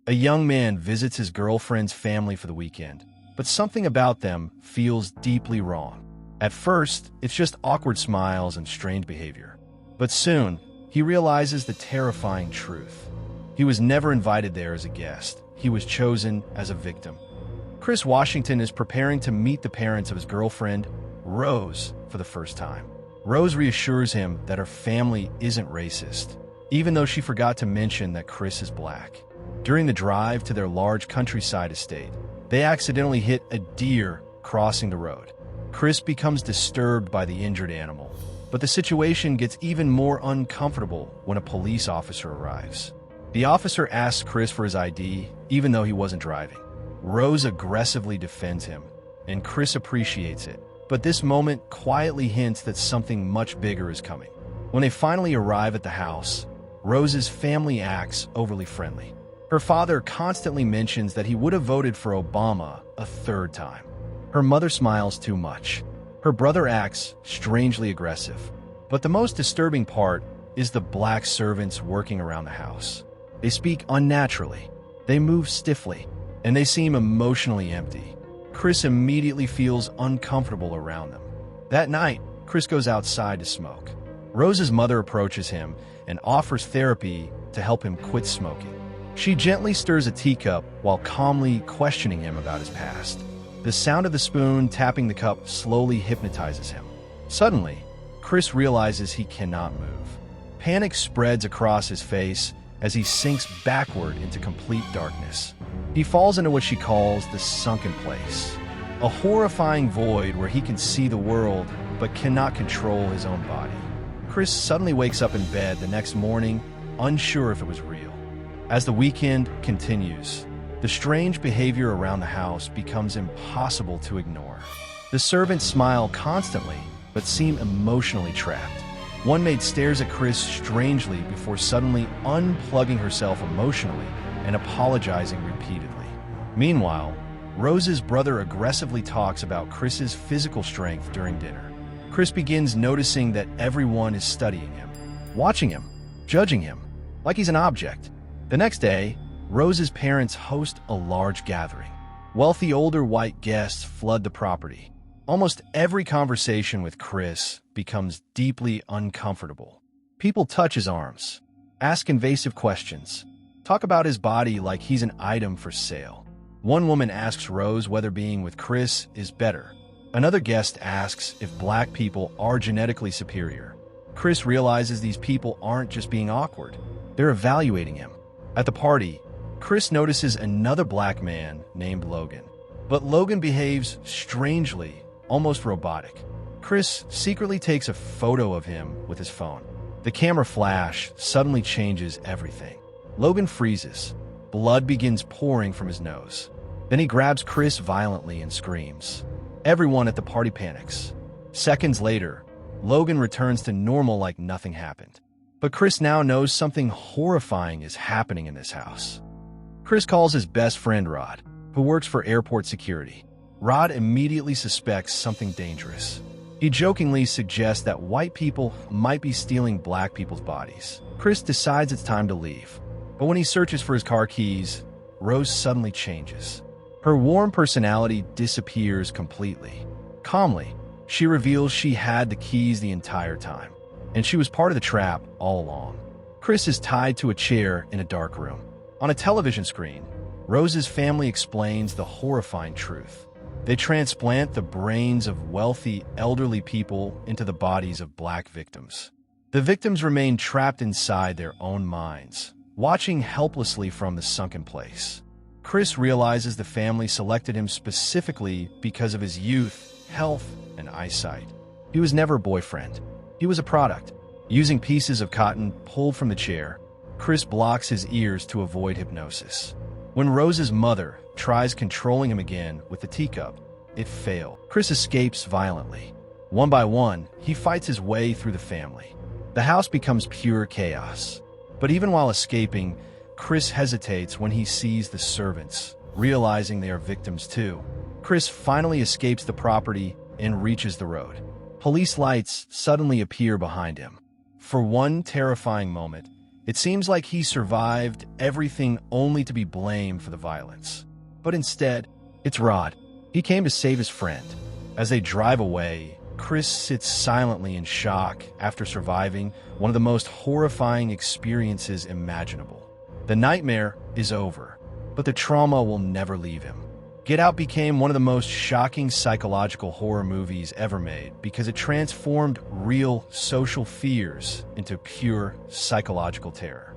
A young man visits his girlfriend's family for the weekend, but something about them feels deeply wrong. At first, it's just awkward smiles and strange behavior. But soon, he realizes the terrifying truth. He was never invited there as a guest. He was chosen as a victim. Chris Washington is preparing to meet the parents of his girlfriend, Rose, for the first time. Rose reassures him that her family isn't racist, even though she forgot to mention that Chris is black. During the drive to their large countryside estate, they accidentally hit a deer crossing the road. Chris becomes disturbed by the injured animal, but the situation gets even more uncomfortable when a police officer arrives. The officer asks Chris for his ID, even though he wasn't driving. Rose aggressively defends him, and Chris appreciates it, but this moment quietly hints that something much bigger is coming. When they finally arrive at the house, Rose's family acts overly friendly. Her father constantly mentions that he would have voted for Obama a third time. Her mother smiles too much. Her brother acts strangely aggressive. But the most disturbing part is the black servants working around the house. They speak unnaturally, they move stiffly, and they seem emotionally empty. Chris immediately feels uncomfortable around them. That night, Chris goes outside to smoke. Rose's mother approaches him and offers therapy to help him quit smoking. She gently stirs a teacup while calmly questioning him about his past. The sound of the spoon tapping the cup slowly hypnotizes him. Suddenly, Chris realizes he cannot move. Panic spreads across his face as he sinks backward into complete darkness. He falls into what she calls the sunken place, a horrifying void where he can see the world but cannot control his own body. Chris suddenly wakes up in bed the next morning, unsure if it was real. As the weekend continues, the strange behavior around the house becomes impossible to ignore. The servants smile constantly, but seem emotionally trapped. One maid stares at Chris strangely before suddenly unplugging herself emotionally and apologizing repeatedly. Meanwhile, Rose's brother aggressively talks about Chris's physical strength during dinner. Chris begins noticing that everyone is studying him, watching him, judging him, like he's an object. The next day, Rose's parents host a large gathering. Wealthy older white guests flood the property. Almost every conversation with Chris becomes deeply uncomfortable. People touch his arms, ask invasive questions, talk about his body like he's an item for sale. One woman asks Rose whether being with Chris is better. Another guest asks if black people are genetically superior. Chris realizes these people aren't just being awkward, they're evaluating him. At the party, Chris notices another black man named Logan. But Logan behaves strangely, almost robotic. Chris secretly takes a photo of him with his phone. The camera flash suddenly changes everything. Logan freezes. Blood begins pouring from his nose. Then he grabs Chris violently and screams. Everyone at the party panics. Seconds later, Logan returns to normal like nothing happened. But Chris now knows something horrifying is happening in this house. Chris calls his best friend Rod, who works for airport security. Rod immediately suspects something dangerous. He jokingly suggests that white people might be stealing black people's bodies. Chris decides it's time to leave. But when he searches for his car keys, Rose suddenly changes. Her warm personality disappears completely. Calmly, she reveals she had the keys the entire time, and she was part of the trap all along. Chris is tied to a chair in a dark room. On a television screen, Rose's family explains the horrifying truth. They transplant the brains of wealthy, elderly people into the bodies of black victims. The victims remain trapped inside their own minds, watching helplessly from the sunken place. Chris realizes the family selected him specifically because of his youth, health, and eyesight. He was never a boyfriend. He was a product. Using pieces of cotton pulled from the chair, Chris blocks his ears to avoid hypnosis. When Rose's mother tries controlling him again with the teacup, it fails. Chris escapes violently. One by one, he fights his way through the family. The house becomes pure chaos. But even while escaping, Chris hesitates when he sees the servants, realizing they are victims too. Chris finally escapes the property and reaches the road. Police lights suddenly appear behind him. For one terrifying moment, It seems like he survived everything only to be blamed for the violence. But instead, it's Rod. He came to save his friend. As they drive away, Chris sits silently in shock after surviving one of the most horrifying experiences imaginable. The nightmare is over, but the trauma will never leave him. Get Out became one of the most shocking psychological horror movies ever made because it transformed real social fears into pure psychological terror.